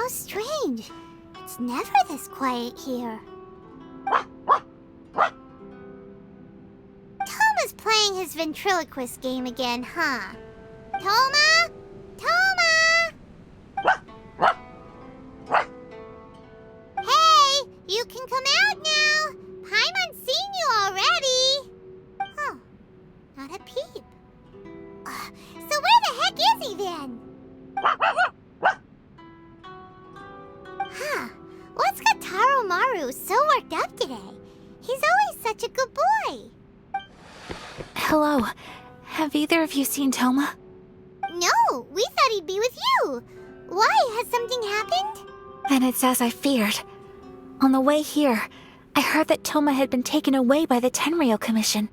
strange. It's never this quiet here. Toma's playing his ventriloquist game again, huh? Toma? Toma! Hey, you can come out now. Paimon's seen you already. Oh, not a peep. So where the heck is he then? Huh, what's got Taro Maru so worked up today? He's always such a good boy. Hello. Have either of you seen Toma? No, we thought he'd be with you. Why? Has something happened? Then it's as I feared. On the way here, I heard that Toma had been taken away by the Tenryou Commission.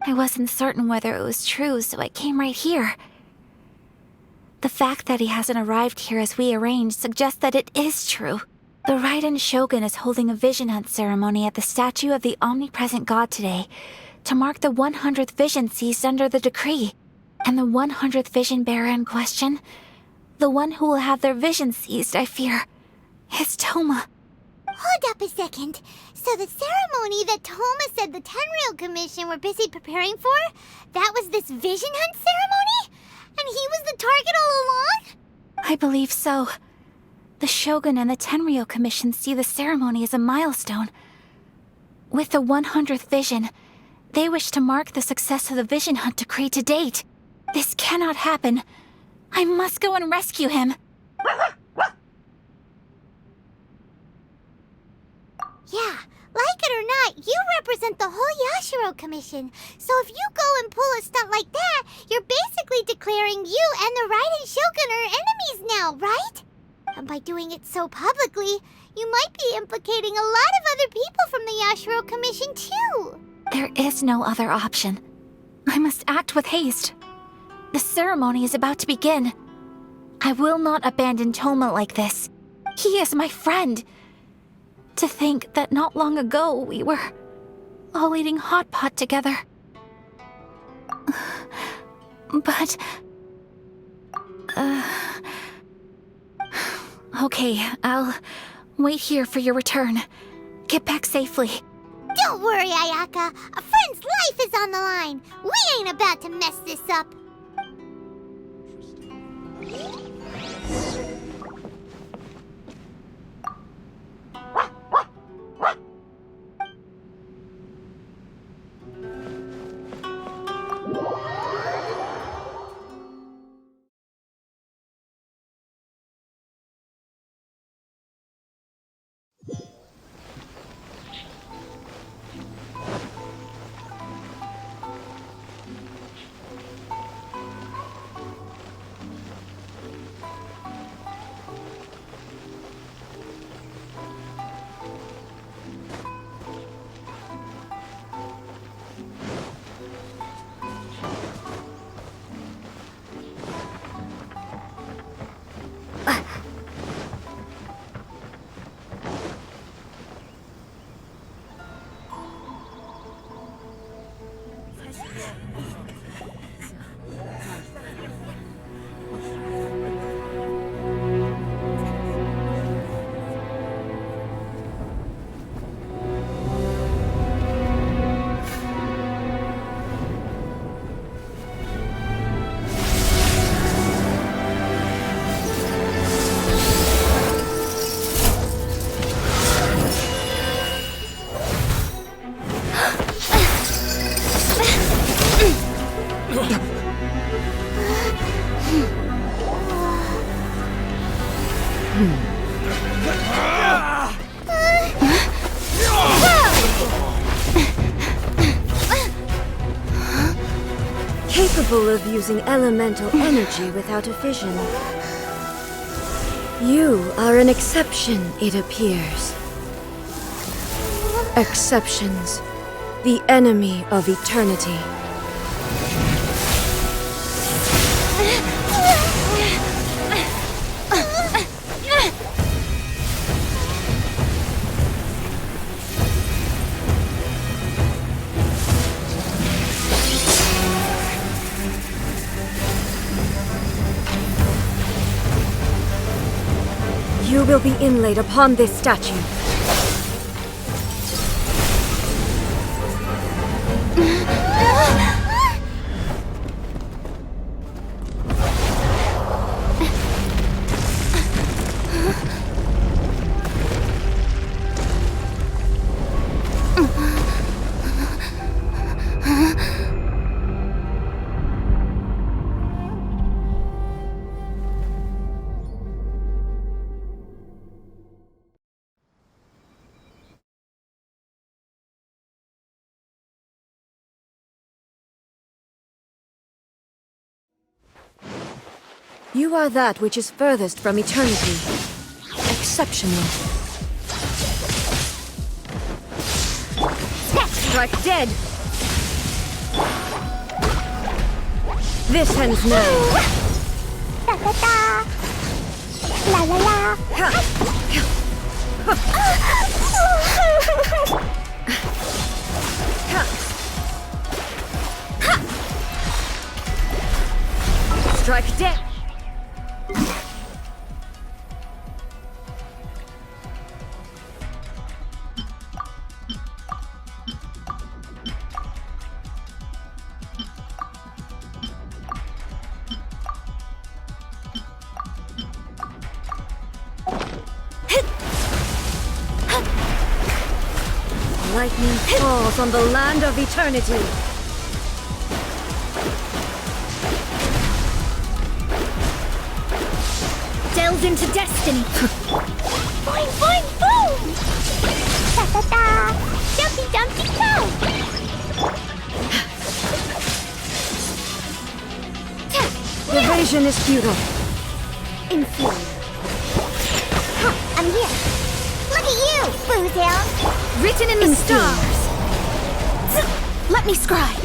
I wasn't certain whether it was true, so I came right here. The fact that he hasn't arrived here as we arranged suggests that it is true. The Raiden Shogun is holding a vision hunt ceremony at the statue of the omnipresent god today to mark the 100th vision seized under the decree. And the 100th vision bearer in question, the one who will have their vision seized, I fear, is Toma. Hold up a second. So the ceremony that Toma said the Tenryou Commission were busy preparing for, that was this vision hunt ceremony? And he was the target all along? I believe so. The Shogun and the Tenryou Commission see the ceremony as a milestone. With the 100th vision, they wish to mark the success of the vision hunt decree to date. This cannot happen. I must go and rescue him. Yeah, like it or not, you represent the whole Yashiro Commission. So if you go and pull a stunt like that, you're basically declaring you and the Raiden Shogun are enemies now, right? And by doing it so publicly, you might be implicating a lot of other people from the Yashiro Commission too. There is no other option. I must act with haste. The ceremony is about to begin. I will not abandon Toma like this. He is my friend. To think that not long ago we were all eating hot pot together. But... Okay, I'll wait here for your return. Get back safely. Don't worry, Ayaka. A friend's life is on the line. We ain't about to mess this up. Capable of using elemental energy without a fission. You are an exception, it appears. Exceptions, the enemy of eternity. You will be inlaid upon this statue. You are that which is furthest from eternity. Exceptional. Strike dead! This ends now. Da da da. La la la. Strike dead! Lightning falls on the land of eternity. Delve into destiny. Boing boing boom. Da da da. Jumpy dumpty go. Evasion is futile. Inferior. I'm here. Look at you, Boozhound. Written in the stars. Let me scribe.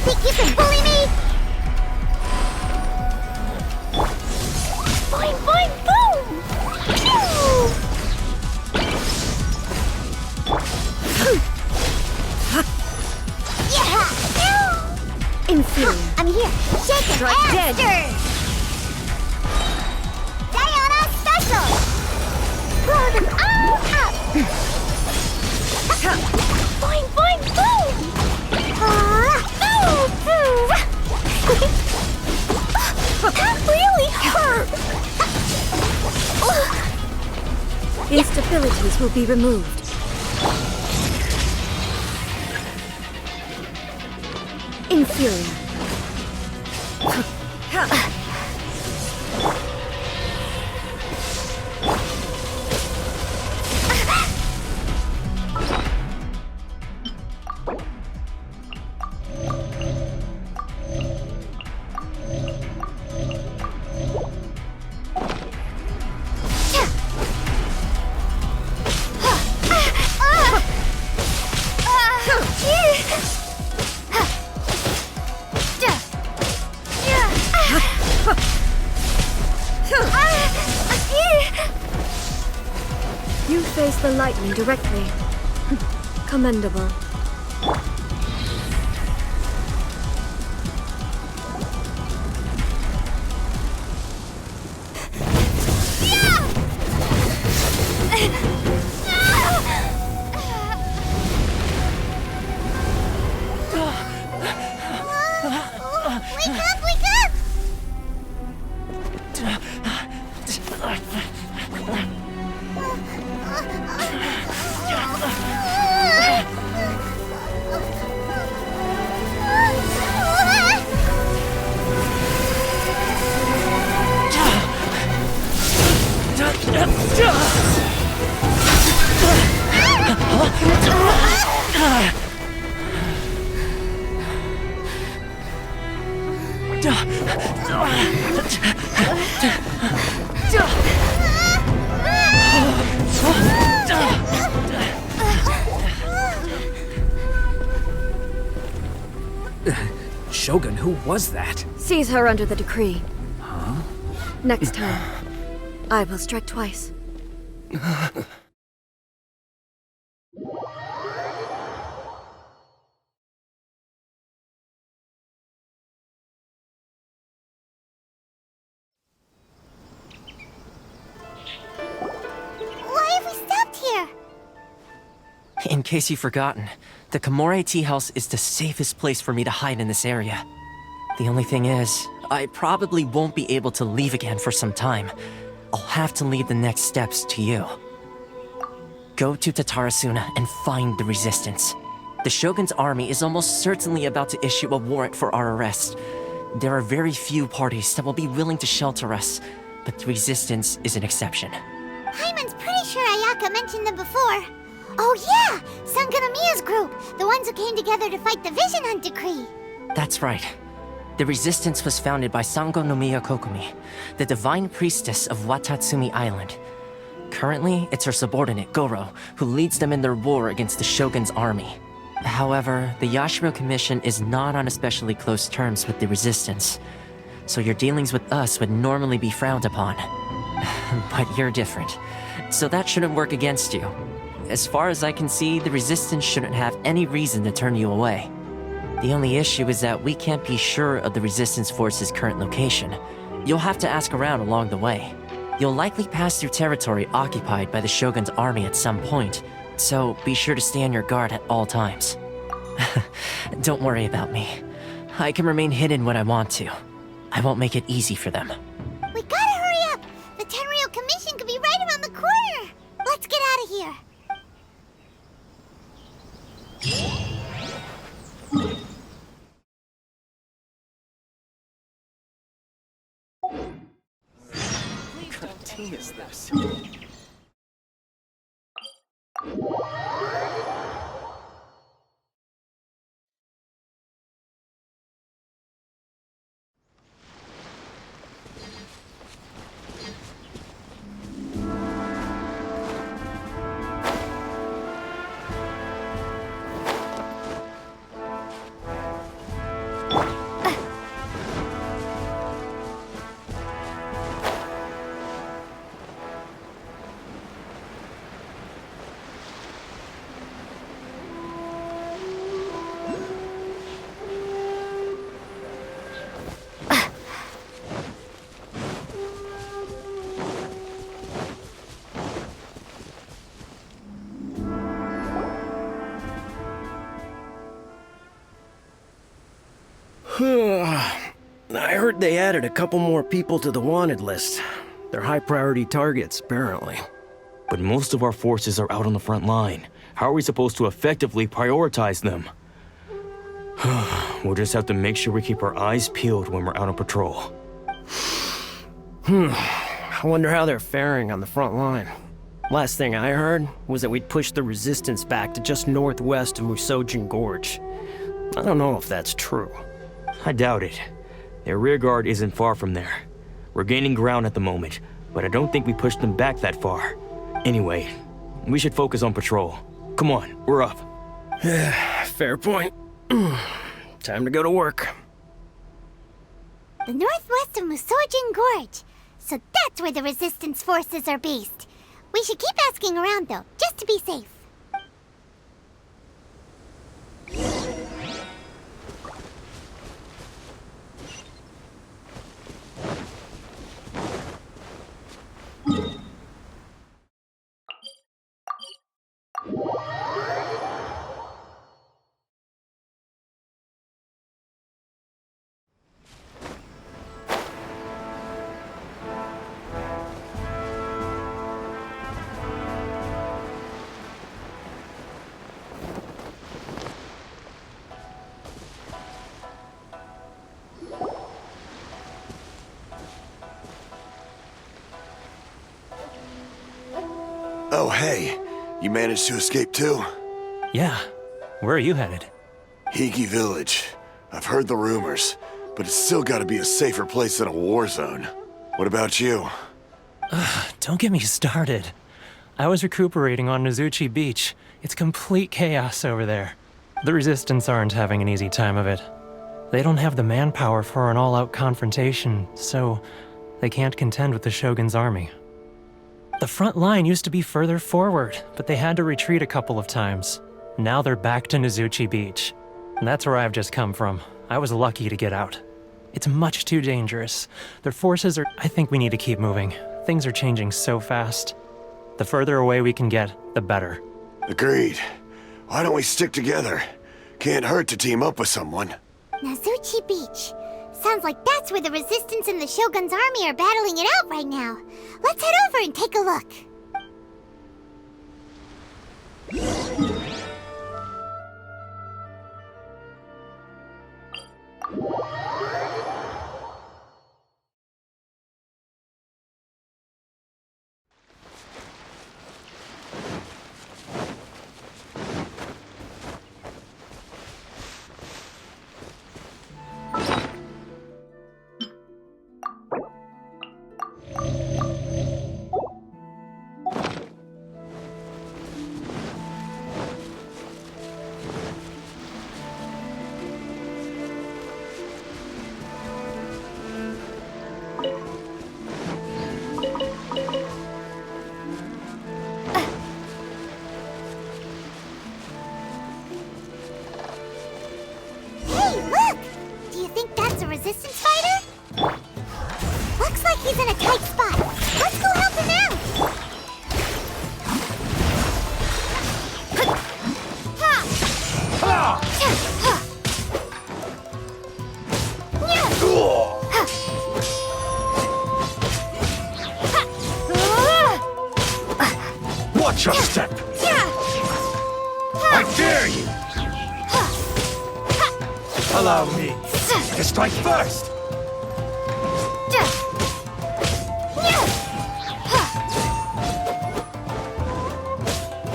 Think you can bully me? Boing boing boom! Yeah! Inferior. I'm here. Shake it. Strike dead. Diana special. Blow them all up. Boing boing boom. That really hurt. Instabilities will be removed. Inferior. You face the lightning directly. Commendable. Wake up, wake up! Shogun, who was that? Seize her under the decree. Huh? Next time, I will strike twice. Why have we stopped here? In case you've forgotten, the Komore Tea House is the safest place for me to hide in this area. The only thing is, I probably won't be able to leave again for some time. I'll have to leave the next steps to you. Go to Tatarasuna and find the Resistance. The Shogun's army is almost certainly about to issue a warrant for our arrest. There are very few parties that will be willing to shelter us, but the Resistance is an exception. Paimon's pretty sure Ayaka mentioned them before. Oh yeah! Sanganamiya's group! The ones who came together to fight the Vision Hunt Decree! That's right. The Resistance was founded by Sango no Miya Kokumi, the divine priestess of Watatsumi Island. Currently, it's her subordinate, Goro, who leads them in their war against the Shogun's army. However, the Yashiro Commission is not on especially close terms with the Resistance, so your dealings with us would normally be frowned upon. But you're different, so that shouldn't work against you. As far as I can see, the Resistance shouldn't have any reason to turn you away. The only issue is that we can't be sure of the Resistance Force's current location. You'll have to ask around along the way. You'll likely pass through territory occupied by the Shogun's army at some point, so be sure to stay on your guard at all times. Don't worry about me. I can remain hidden when I want to. I won't make it easy for them. We gotta hurry up! The Tenryou Commission could be right around the corner! Let's get out of here! What team is this? I heard they added a couple more people to the wanted list. They're high priority targets, apparently. But most of our forces are out on the front line. How are we supposed to effectively prioritize them? We'll just have to make sure we keep our eyes peeled when we're out on patrol. I wonder how they're faring on the front line. Last thing I heard was that we'd pushed the Resistance back to just northwest of Musojin Gorge. I don't know if that's true. I doubt it. Their rearguard isn't far from there. We're gaining ground at the moment, but I don't think we pushed them back that far. Anyway, we should focus on patrol. Come on, we're up. Fair point. Time to go to work. The northwest of Musojin Gorge. So that's where the Resistance forces are based. We should keep asking around though, just to be safe. Oh, hey. You managed to escape too? Yeah. Where are you headed? Higi Village. I've heard the rumors, but it's still gotta be a safer place than a war zone. What about you? Don't get me started. I was recuperating on Nozuchi Beach. It's complete chaos over there. The Resistance aren't having an easy time of it. They don't have the manpower for an all-out confrontation, so they can't contend with the Shogun's army. The front line used to be further forward, but they had to retreat a couple of times. Now they're back to Nozuchi Beach. And that's where I've just come from. I was lucky to get out. It's much too dangerous. Their forces are... I think we need to keep moving. Things are changing so fast. The further away we can get, the better. Agreed. Why don't we stick together? Can't hurt to team up with someone. Nozuchi Beach. Sounds like that's where the Resistance and the Shogun's army are battling it out right now. Let's head over and take a look. Hey, look! Do you think that's a Resistance fighter? Looks like he's in a tight spot. Let's go help him out! Watch your step! I dare you! Allow me to strike first!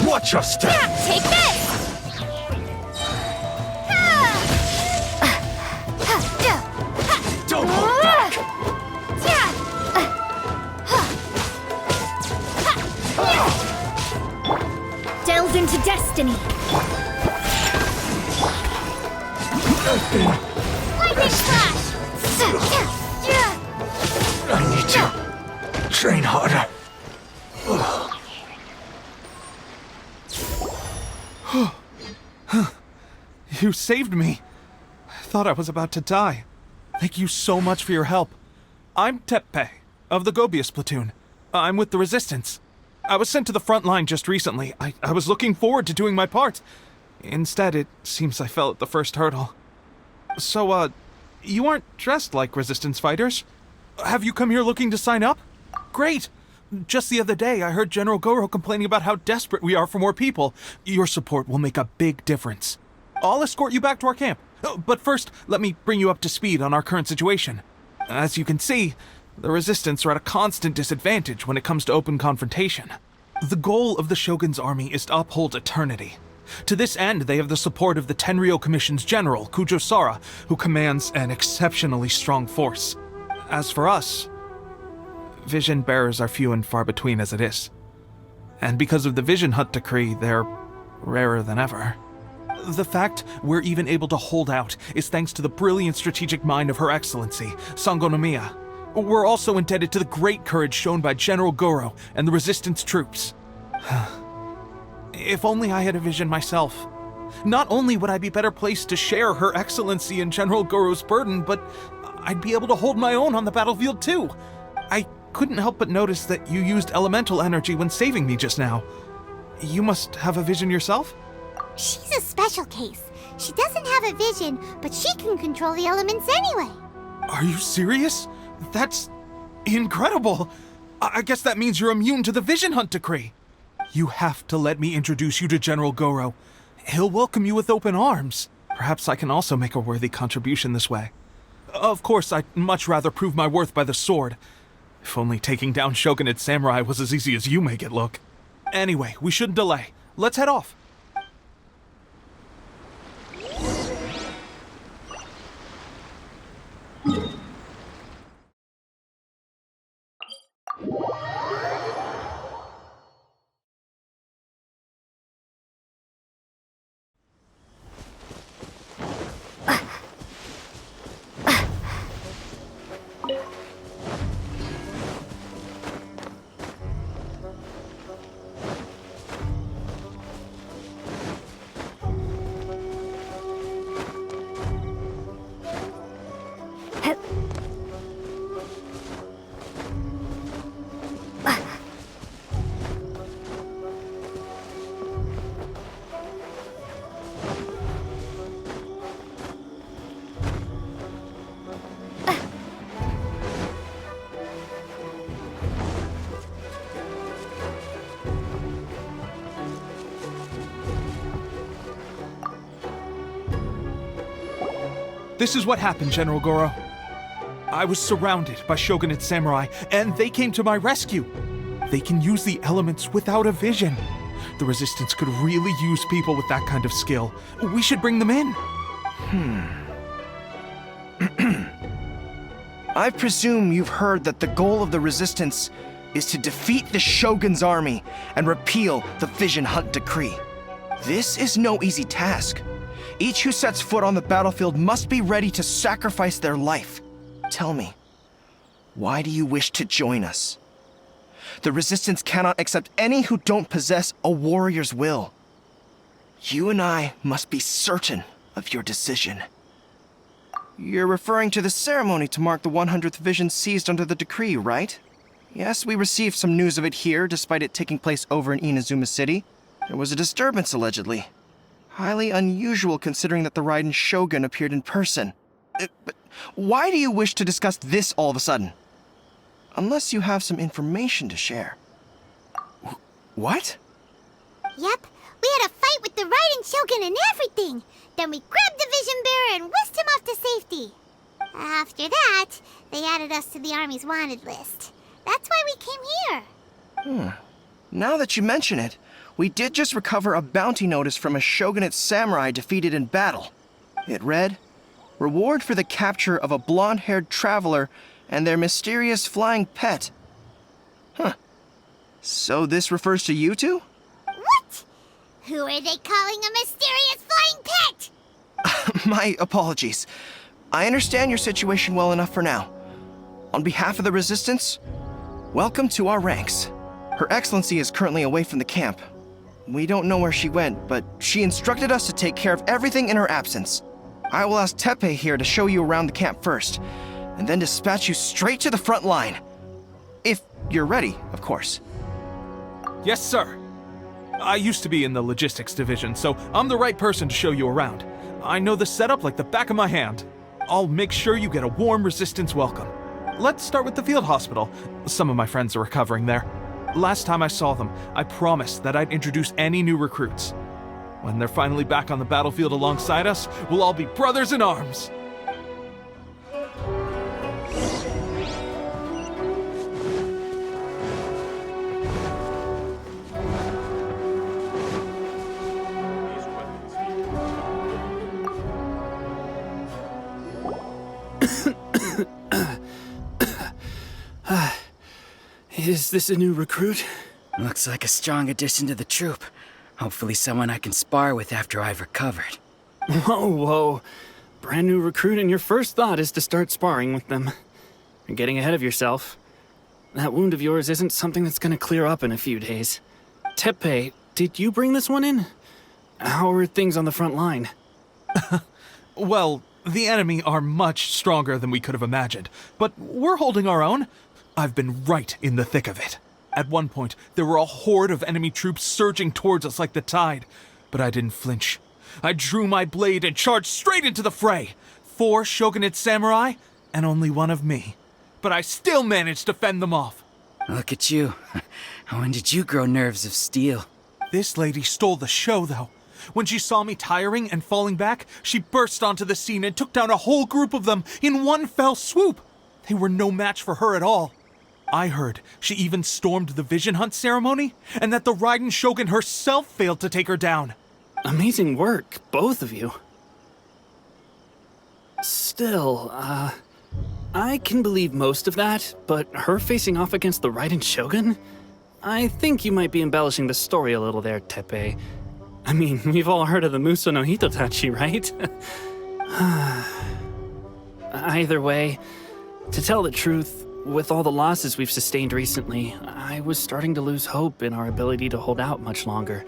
Watch your step! Take this! Don't hold back! Delve into destiny! Lightning flash! I need to train harder. You saved me. I thought I was about to die. Thank you so much for your help. I'm Teppei, of the Gobius platoon. I'm with the Resistance. I was sent to the front line just recently. I was looking forward to doing my part. Instead, it seems I fell at the first hurdle. So, you aren't dressed like Resistance fighters? Have you come here looking to sign up? Great! Just the other day, I heard General Goro complaining about how desperate we are for more people. Your support will make a big difference. I'll escort you back to our camp. But first, let me bring you up to speed on our current situation. As you can see, the Resistance are at a constant disadvantage when it comes to open confrontation. The goal of the Shogun's army is to uphold eternity. To this end, they have the support of the Tenryou Commission's general, Kujosara, who commands an exceptionally strong force. As for us, vision bearers are few and far between as it is. And because of the Vision Hut decree, they're rarer than ever. The fact we're even able to hold out is thanks to the brilliant strategic mind of Her Excellency, Sango Nomiya. We're also indebted to the great courage shown by General Goro and the Resistance troops. If only I had a vision myself. Not only would I be better placed to share Her Excellency and General Goro's burden, but I'd be able to hold my own on the battlefield too. I couldn't help but notice that you used elemental energy when saving me just now. You must have a vision yourself? She's a special case. She doesn't have a vision, but she can control the elements anyway. Are you serious? That's incredible. I guess that means you're immune to the Vision Hunt decree. You have to let me introduce you to General Goro. He'll welcome you with open arms. Perhaps I can also make a worthy contribution this way. Of course, I'd much rather prove my worth by the sword. If only taking down Shogunate samurai was as easy as you make it look. Anyway, we shouldn't delay. Let's head off. This is what happened, General Goro. I was surrounded by shogunate samurai, and they came to my rescue. They can use the elements without a vision. The Resistance could really use people with that kind of skill. We should bring them in. I presume you've heard that the goal of the Resistance is to defeat the Shogun's army and repeal the Vision Hunt Decree. This is no easy task. Each who sets foot on the battlefield must be ready to sacrifice their life. Tell me, why do you wish to join us? The Resistance cannot accept any who don't possess a warrior's will. You and I must be certain of your decision. You're referring to the ceremony to mark the 100th vision seized under the decree, right? Yes, we received some news of it here, despite it taking place over in Inazuma City. There was a disturbance, allegedly. Highly unusual considering that the Raiden Shogun appeared in person. But why do you wish to discuss this all of a sudden? Unless you have some information to share. What? Yep, we had a fight with the Raiden Shogun and everything. Then we grabbed the Vision Bearer and whisked him off to safety. After that, they added us to the Army's wanted list. That's why we came here. Now that you mention it, we did just recover a bounty notice from a shogunate samurai defeated in battle. It read, "Reward for the capture of a blonde-haired traveler and their mysterious flying pet." So this refers to you two? What? Who are they calling a mysterious flying pet? My apologies. I understand your situation well enough for now. On behalf of the Resistance, welcome to our ranks. Her Excellency is currently away from the camp. We don't know where she went, but she instructed us to take care of everything in her absence. I will ask Teppei here to show you around the camp first, and then dispatch you straight to the front line. If you're ready, of course. Yes, sir. I used to be in the logistics division, so I'm the right person to show you around. I know the setup like the back of my hand. I'll make sure you get a warm Resistance welcome. Let's start with the field hospital. Some of my friends are recovering there. Last time I saw them, I promised that I'd introduce any new recruits. When they're finally back on the battlefield alongside us, we'll all be brothers in arms. Is this a new recruit? Looks like a strong addition to the troop. Hopefully someone I can spar with after I've recovered. Whoa. Brand new recruit and your first thought is to start sparring with them. You're getting ahead of yourself. That wound of yours isn't something that's gonna clear up in a few days. Teppei, did you bring this one in? How are things on the front line? Well, the enemy are much stronger than we could have imagined, but we're holding our own. I've been right in the thick of it. At one point, there were a horde of enemy troops surging towards us like the tide, but I didn't flinch. I drew my blade and charged straight into the fray. 4 shogunate samurai, and only one of me. But I still managed to fend them off. Look at you. When did you grow nerves of steel? This lady stole the show, though. When she saw me tiring and falling back, she burst onto the scene and took down a whole group of them in one fell swoop. They were no match for her at all. I heard she even stormed the Vision Hunt ceremony, and that the Raiden Shogun herself failed to take her down. Amazing work, both of you. Still, I can believe most of that, but her facing off against the Raiden Shogun? I think you might be embellishing the story a little there, Teppei. I mean, we've all heard of the Muso no Hitotachi, right? Either way, to tell the truth, with all the losses we've sustained recently, I was starting to lose hope in our ability to hold out much longer.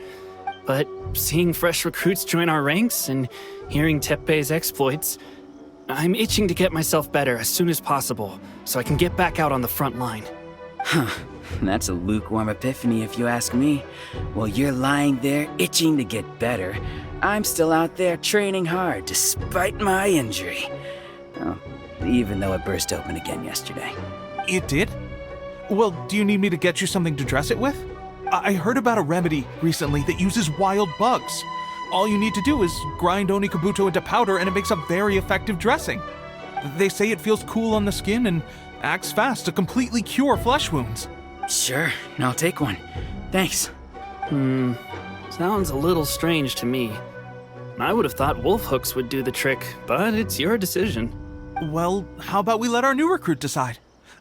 But seeing fresh recruits join our ranks and hearing Teppei's exploits, I'm itching to get myself better as soon as possible so I can get back out on the front line. Huh. That's a lukewarm epiphany if you ask me. While you're lying there itching to get better, I'm still out there training hard despite my injury. Oh, even though it burst open again yesterday. It did? Well, do you need me to get you something to dress it with? I heard about a remedy recently that uses wild bugs. All you need to do is grind Onikabuto into powder and it makes a very effective dressing. They say it feels cool on the skin and acts fast to completely cure flesh wounds. Sure, I'll take one. Thanks. Sounds a little strange to me. I would have thought wolf hooks would do the trick, but it's your decision. Well, how about we let our new recruit decide?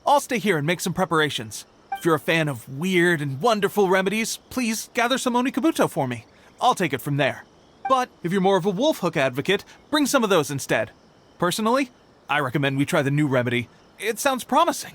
I'll stay here and make some preparations. If you're a fan of weird and wonderful remedies, please gather some Onikabuto for me. I'll take it from there. But if you're more of a wolf hook advocate, bring some of those instead. Personally, I recommend we try the new remedy. It sounds promising.